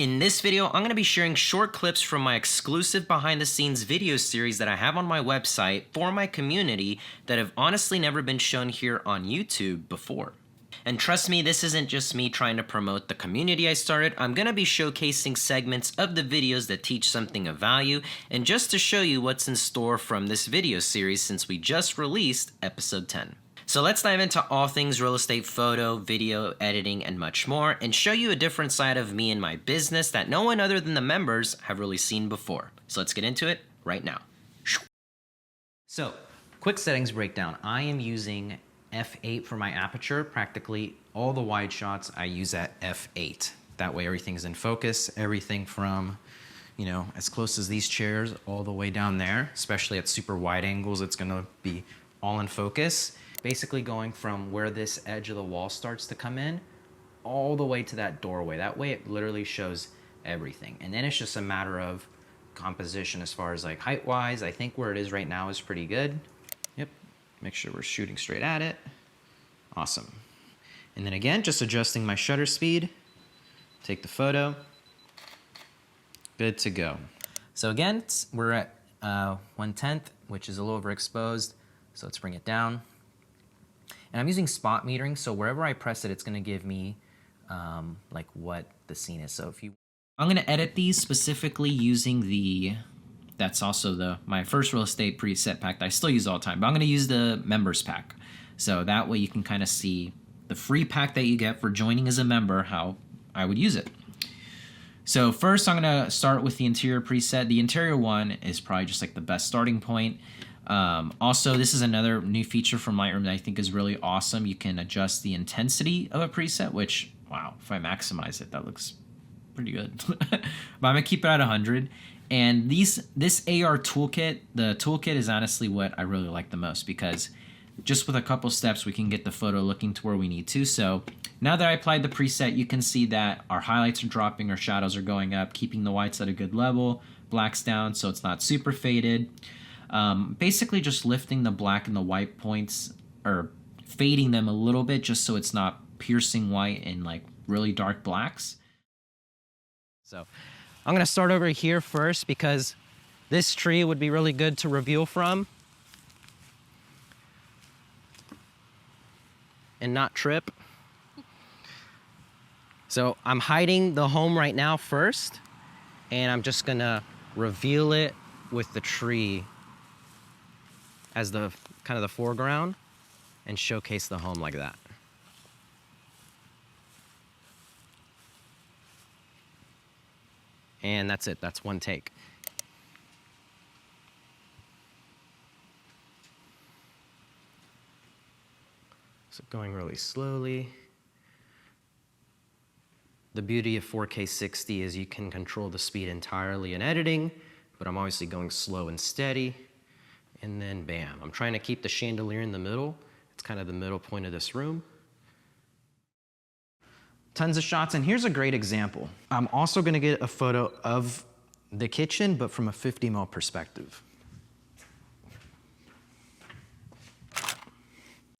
In this video, I'm going to be sharing short clips from my exclusive behind-the-scenes video series that I have on my website for my community that have honestly never been shown here on YouTube before. And trust me, this isn't just me trying to promote the community I started. I'm going to be showcasing segments of the videos that teach something of value, and just to show you what's in store from this video series since we just released episode 10. So let's dive into all things real estate, photo, video, editing, and much more, and show you a different side of me and my business that no one other than the members have really seen before. So let's get into it right now. So, quick settings breakdown. I am using f8 for my aperture. Practically all the wide shots I use at f8. That way everything's in focus. Everything from, as close as these chairs all the way down there, especially at super wide angles, it's gonna be all in focus. Basically going from where this edge of the wall starts to come in all the way to that doorway. That way it literally shows everything. And then it's just a matter of composition as far as like height wise. I think where it is right now is pretty good. Yep, make sure we're shooting straight at it. Awesome. And then again, just adjusting my shutter speed. Take the photo. Good to go. So again, we're at 1/10, which is a little overexposed. So let's bring it down. And I'm using spot metering, so wherever I press it, it's gonna give me like what the scene is. So I'm gonna edit these specifically using that's also my first real estate preset pack that I still use all the time, but I'm gonna use the members pack. So that way you can kind of see the free pack that you get for joining as a member, how I would use it. So first I'm gonna start with the interior preset. The interior one is probably just like the best starting point. Also, this is another new feature from Lightroom that I think is really awesome. You can adjust the intensity of a preset, which, wow, if I maximize it, that looks pretty good. But I'm gonna keep it at 100. And this AR toolkit, the toolkit is honestly what I really like the most, because just with a couple steps, we can get the photo looking to where we need to. So now that I applied the preset, you can see that our highlights are dropping, our shadows are going up, keeping the whites at a good level, blacks down so it's not super faded. Basically just lifting the black and the white points, or fading them a little bit just so it's not piercing white and like really dark blacks. So I'm gonna start over here first because this tree would be really good to reveal from and not trip. So I'm hiding the home right now first, and I'm just gonna reveal it with the tree as the kind of the foreground and showcase the home like that. And that's it, that's one take. So going really slowly. The beauty of 4K 60 is you can control the speed entirely in editing, but I'm obviously going slow and steady. And then bam, I'm trying to keep the chandelier in the middle. It's kind of the middle point of this room. Tons of shots, and here's a great example. I'm also gonna get a photo of the kitchen, but from a 50mm perspective.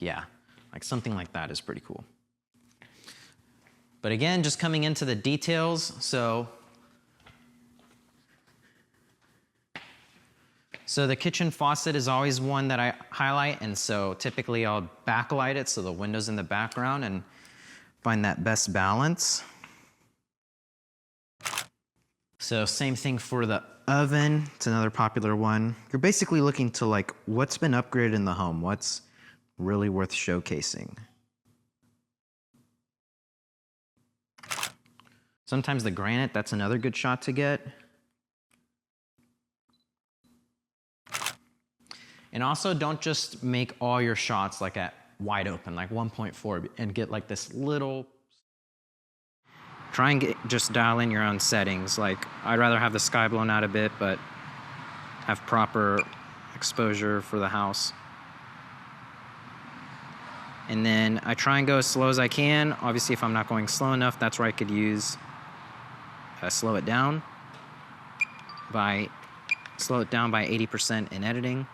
Yeah, like something like that is pretty cool. But again, just coming into the details, so the kitchen faucet is always one that I highlight, and so typically I'll backlight it so the window's in the background and find that best balance. So same thing for the oven, it's another popular one. You're basically looking to like what's been upgraded in the home, what's really worth showcasing. Sometimes the granite, that's another good shot to get. And also don't just make all your shots like at wide open, like 1.4, and get like this little, try and just dial in your own settings. Like I'd rather have the sky blown out a bit, but have proper exposure for the house. And then I try and go as slow as I can. Obviously if I'm not going slow enough, that's where I could use slow it down by 80% in editing.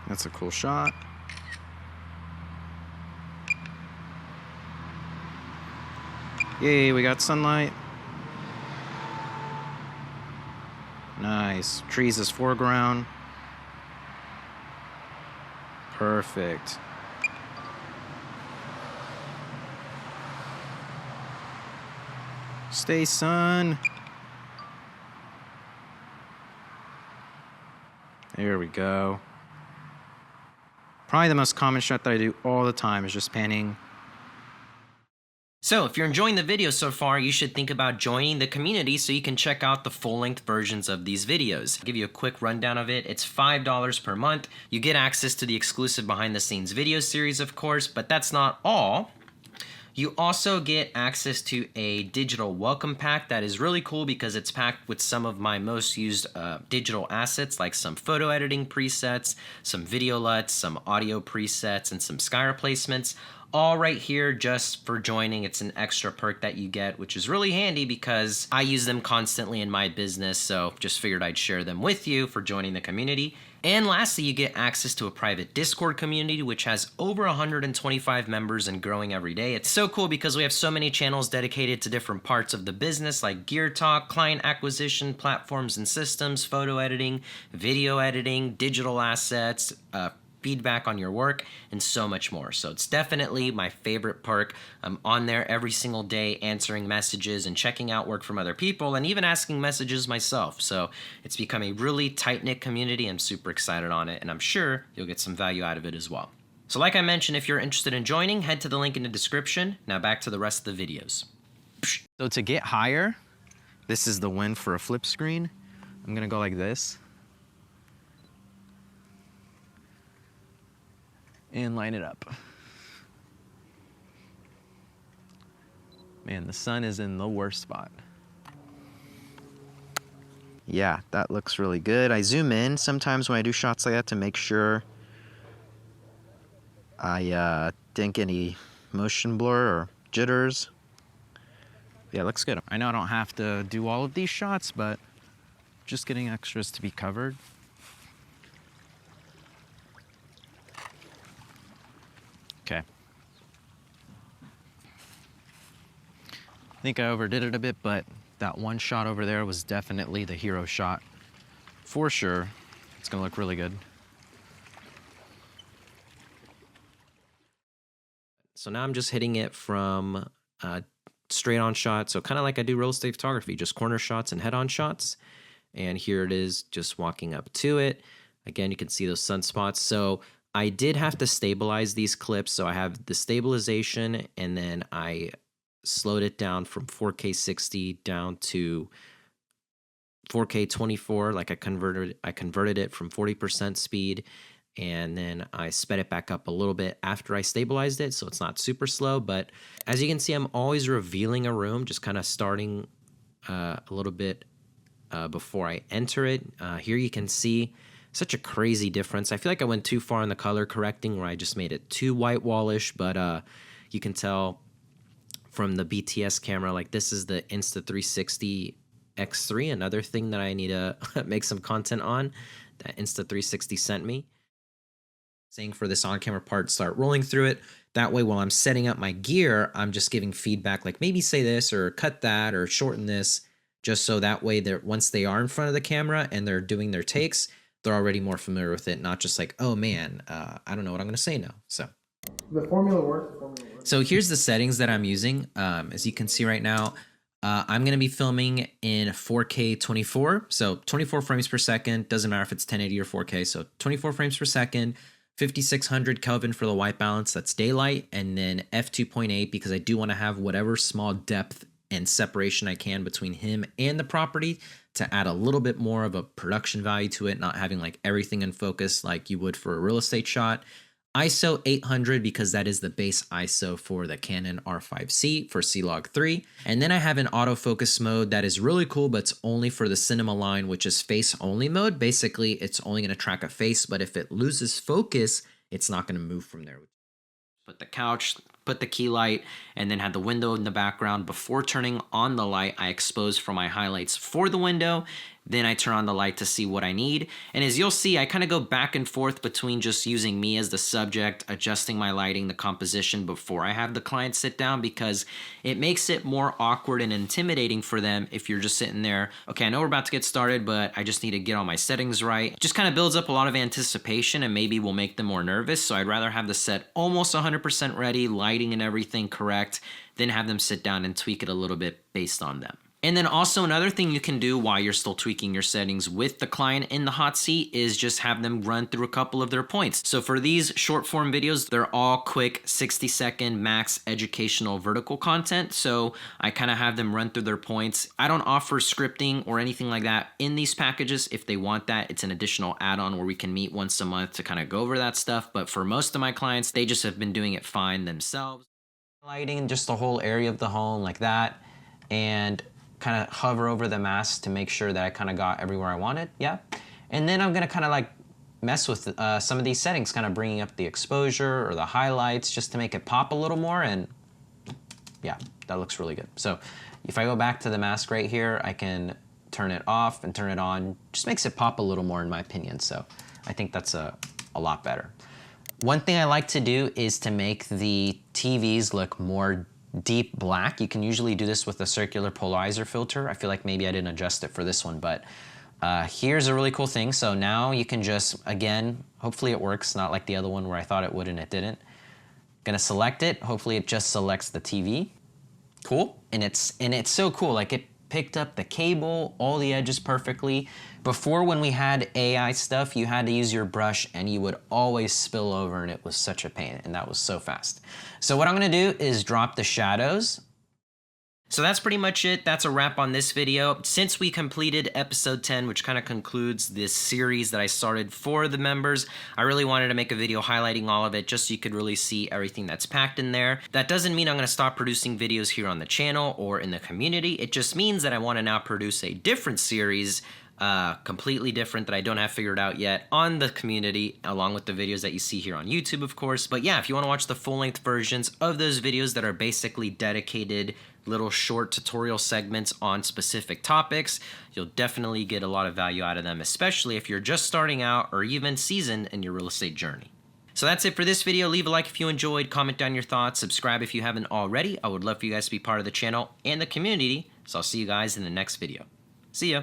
That's a cool shot. Yay, we got sunlight. Nice. Trees is foreground. Perfect. Stay, sun. There we go. Probably the most common shot that I do all the time is just panning. So if you're enjoying the video so far, you should think about joining the community so you can check out the full-length versions of these videos. I'll give you a quick rundown of it. It's $5 per month. You get access to the exclusive behind-the-scenes video series, of course, but that's not all. You also get access to a digital welcome pack that is really cool because it's packed with some of my most used digital assets, like some photo editing presets, some video LUTs, some audio presets, and some sky replacements. All right here just for joining. It's an extra perk that you get, which is really handy because I use them constantly in my business, so just figured I'd share them with you for joining the community. And lastly, you get access to a private Discord community, which has over 125 members and growing every day. It's so cool because we have so many channels dedicated to different parts of the business, like gear talk, client acquisition, platforms and systems, photo editing, video editing, digital assets, feedback on your work, and so much more. So it's definitely my favorite perk. I'm on there every single day answering messages and checking out work from other people and even asking messages myself. So it's become a really tight-knit community. I'm super excited on it, and I'm sure you'll get some value out of it as well. So like I mentioned, if you're interested in joining, head to the link in the description. Now back to the rest of the videos. So to get higher, this is the win for a flip screen. I'm gonna go like this. And line it up. Man, the sun is in the worst spot. Yeah, that looks really good. I zoom in sometimes when I do shots like that to make sure I didn't get any motion blur or jitters. Yeah, it looks good. I know I don't have to do all of these shots, but just getting extras to be covered. Okay. I think I overdid it a bit, but that one shot over there was definitely the hero shot. For sure, it's gonna look really good. So now I'm just hitting it from straight on shot. So kind of like I do real estate photography, just corner shots and head on shots. And here it is, just walking up to it. Again, you can see those sunspots. So I did have to stabilize these clips, so I have the stabilization, and then I slowed it down from 4K 60 down to 4K 24. Like I converted it from 40% speed, and then I sped it back up a little bit after I stabilized it, so it's not super slow. But as you can see, I'm always revealing a room, just kind of starting a little bit before I enter it. Here you can see such a crazy difference. I feel like I went too far in the color correcting where I just made it too white wallish, but you can tell from the BTS camera, like this is the Insta360 X3, another thing that I need to make some content on that Insta360 sent me. Saying for this on-camera part, start rolling through it. That way while I'm setting up my gear, I'm just giving feedback like maybe say this or cut that or shorten this, just so that way they're once they are in front of the camera and they're doing their takes, they're already more familiar with it, not just like, oh man, I don't know what I'm gonna say now. So the formula works. So here's the settings that I'm using. As you can see right now, I'm gonna be filming in 4K 24. So 24 frames per second, doesn't matter if it's 1080 or 4K. So 24 frames per second, 5600 Kelvin for the white balance, that's daylight, and then f2.8 because I do wanna have whatever small depth and separation I can between him and the property to add a little bit more of a production value to it, not having like everything in focus like you would for a real estate shot. ISO 800 because that is the base ISO for the Canon R5C for C-Log 3. And then I have an autofocus mode that is really cool, but it's only for the cinema line, which is face only mode. Basically, it's only going to track a face, but if it loses focus, it's not going to move from there. Put the couch, put the key light, and then had the window in the background. Before turning on the light, I exposed for my highlights for the window. Then I turn on the light to see what I need. And as you'll see, I kind of go back and forth between just using me as the subject, adjusting my lighting, the composition before I have the client sit down, because it makes it more awkward and intimidating for them if you're just sitting there, okay, I know we're about to get started, but I just need to get all my settings right. It just kind of builds up a lot of anticipation and maybe will make them more nervous. So I'd rather have the set almost 100% ready, lighting and everything correct, than have them sit down and tweak it a little bit based on them. And then also another thing you can do while you're still tweaking your settings with the client in the hot seat is just have them run through a couple of their points. So for these short form videos, they're all quick 60-second max educational vertical content. So I kind of have them run through their points. I don't offer scripting or anything like that in these packages. If they want that, it's an additional add-on where we can meet once a month to kind of go over that stuff. But for most of my clients, they just have been doing it fine themselves. Lighting just the whole area of the home like that, and kind of hover over the mask to make sure that I kind of got everywhere I wanted. Yeah. And then I'm going to kind of like mess with some of these settings, kind of bringing up the exposure or the highlights just to make it pop a little more. And yeah, that looks really good. So if I go back to the mask right here, I can turn it off and turn it on. Just makes it pop a little more in my opinion. So I think that's a lot better. One thing I like to do is to make the TVs look more deep black. You can usually do this with a circular polarizer filter. I feel like maybe I didn't adjust it for this one, but here's a really cool thing. So now you can just, again, hopefully it works, not like the other one where I thought it would and it didn't. Gonna select it. Hopefully it just selects the TV. Cool. And it's so cool. Like it picked up the cable, all the edges perfectly. Before, when we had AI stuff, you had to use your brush and you would always spill over and it was such a pain, and that was so fast. So what I'm gonna do is drop the shadows. So that's pretty much it. That's a wrap on this video. Since we completed episode 10, which kind of concludes this series that I started for the members, I really wanted to make a video highlighting all of it just so you could really see everything that's packed in there. That doesn't mean I'm going to stop producing videos here on the channel or in the community. It just means that I want to now produce a different series, completely different, that I don't have figured out yet, on the community, along with the videos that you see here on YouTube, of course. But yeah, if you want to watch the full-length versions of those videos that are basically dedicated little short tutorial segments on specific topics, you'll definitely get a lot of value out of them, especially if you're just starting out or even seasoned in your real estate journey. So that's it for this video. Leave a like if you enjoyed, comment down your thoughts, subscribe if you haven't already. I would love for you guys to be part of the channel and the community, so I'll see you guys in the next video. See ya.